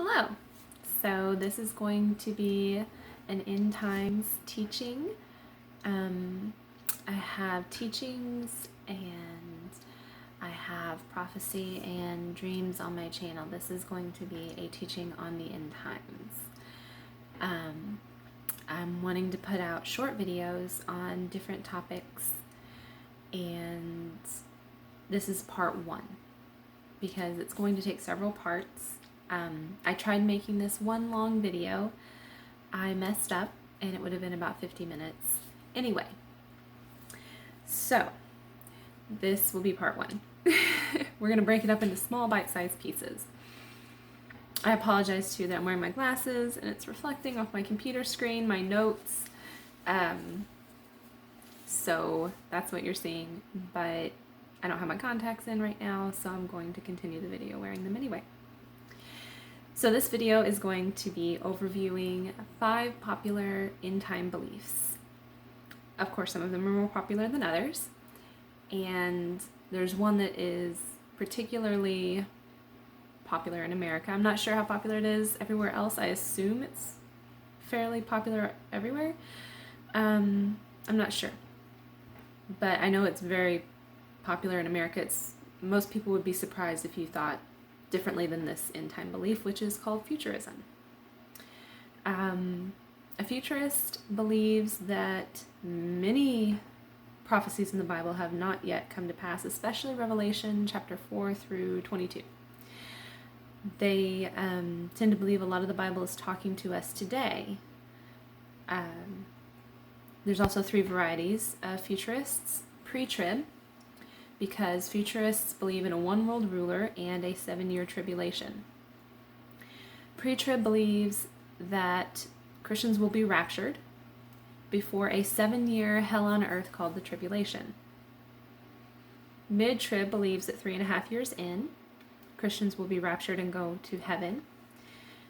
Hello. So this is going to be an end times teaching. I have teachings and I have prophecy and dreams on my channel. This is going to be a teaching on the end times. I'm wanting to put out short videos on different topics, and this is part one because it's going to take several parts. I tried making this one long video. I messed up and it would have been about 50 minutes. Anyway, so this will be part one. We're going to break it up into small bite-sized pieces. I apologize too that I'm wearing my glasses and it's reflecting off my computer screen, my notes. So that's what you're seeing, but I don't have my contacts in right now, so I'm going to continue the video wearing them anyway. So this video is going to be overviewing 5 popular end-time beliefs. Of course, some of them are more popular than others, and there's one that is particularly popular in America. I'm not sure how popular it is everywhere else. I assume it's fairly popular everywhere. I'm not sure, but I know it's very popular in America. Most people would be surprised if you thought differently than this end-time belief, which is called Futurism. A futurist believes that many prophecies in the Bible have not yet come to pass, especially Revelation chapter 4 through 22. They tend to believe a lot of the Bible is talking to us today. There's also 3 varieties of futurists. Pre-trib, because futurists believe in a one-world ruler and a 7-year tribulation. Pre-trib believes that Christians will be raptured before a 7-year hell on earth called the tribulation. Mid-trib believes that 3.5 years in, Christians will be raptured and go to heaven,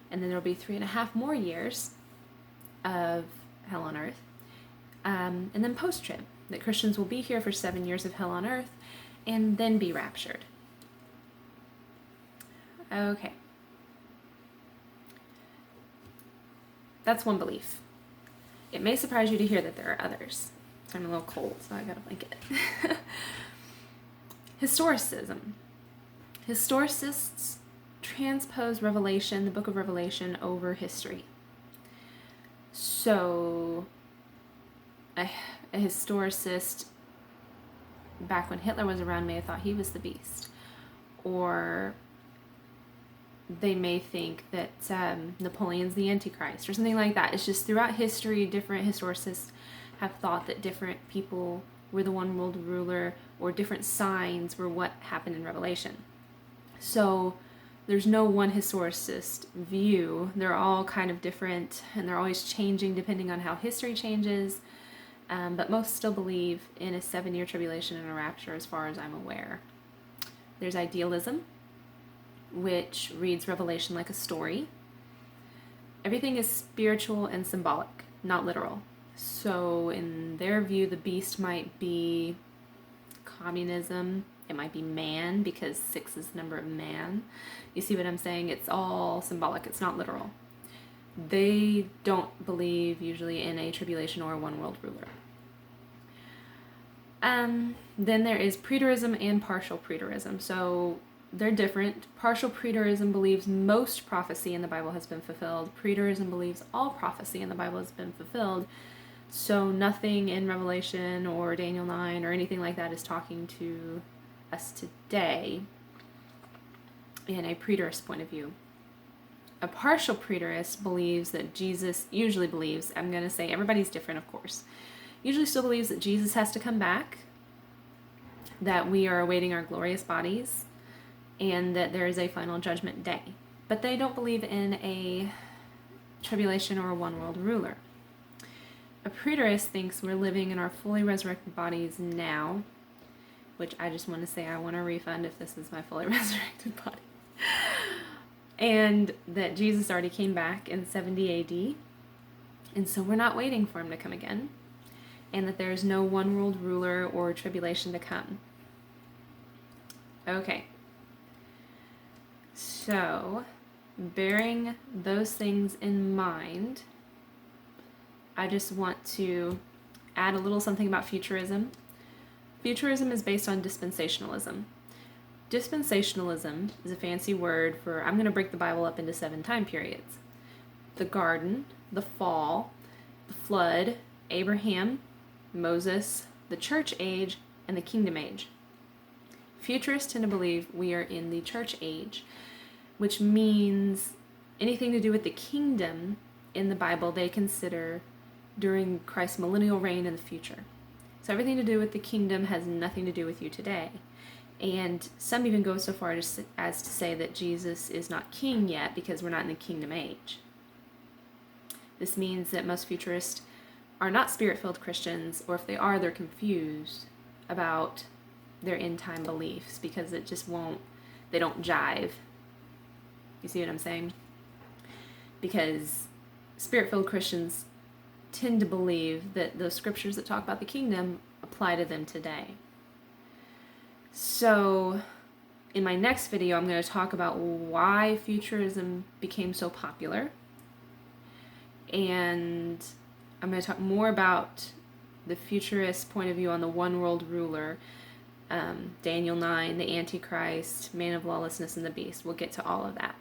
and then there will be 3.5 more years of hell on earth. And then post-trib, that Christians will be here for 7 years of hell on earth and then be raptured. Okay. That's one belief. It may surprise you to hear that there are others. So I'm a little cold, so I got a blanket. Historicism. Historicists transpose Revelation, the book of Revelation, over history. So a historicist back when Hitler was around may have thought he was the beast, or they may think that Napoleon's the Antichrist or something like that. It's just throughout history, different historicists have thought that different people were the one world ruler, or different signs were what happened in Revelation. So there's no one historicist view. They're all kind of different, and they're always changing depending on how history changes. But most still believe in a 7-year tribulation and a rapture, as far as I'm aware. There's Idealism, which reads Revelation like a story. Everything is spiritual and symbolic, not literal. So in their view, the beast might be communism. It might be man, because 6 is the number of man. You see what I'm saying? It's all symbolic. It's not literal. They don't believe usually in a tribulation or a one world ruler. Then there is Praetorism and partial Praetorism. So they're different. Partial Praetorism believes most prophecy in the Bible has been fulfilled. Praetorism believes all prophecy in the Bible has been fulfilled. So nothing in Revelation or Daniel 9 or anything like that is talking to us today in a preterist point of view. A partial preterist believes that Jesus, usually believes, I'm going to say everybody's different, of course, usually still believes that Jesus has to come back, that we are awaiting our glorious bodies, and that there is a final judgment day. But they don't believe in a tribulation or a one world ruler. A preterist thinks we're living in our fully resurrected bodies now, which I just want to say I want a refund if this is my fully resurrected body. And that Jesus already came back in 70 AD, and so we're not waiting for him to come again, and that there's no one world ruler or tribulation to come. Okay. So bearing those things in mind, I just want to add a little something about futurism. Futurism is based on dispensationalism. Dispensationalism is a fancy word for, I'm going to break the Bible up into 7 time periods: the garden, the fall, the flood, Abraham, Moses, the church age, and the kingdom age. Futurists tend to believe we are in the church age, which means anything to do with the kingdom in the Bible they consider during Christ's millennial reign in the future. So everything to do with the kingdom has nothing to do with you today. And some even go so far as to say that Jesus is not king yet because we're not in the kingdom age. This means that most futurists are not spirit-filled Christians, or if they are, they're confused about their end-time beliefs because it just they don't jive. You see what I'm saying? Because spirit-filled Christians tend to believe that those scriptures that talk about the kingdom apply to them today. So, in my next video, I'm going to talk about why futurism became so popular. And I'm going to talk more about the futurist point of view on the one world ruler, Daniel 9, the Antichrist, man of lawlessness, and the beast. We'll get to all of that.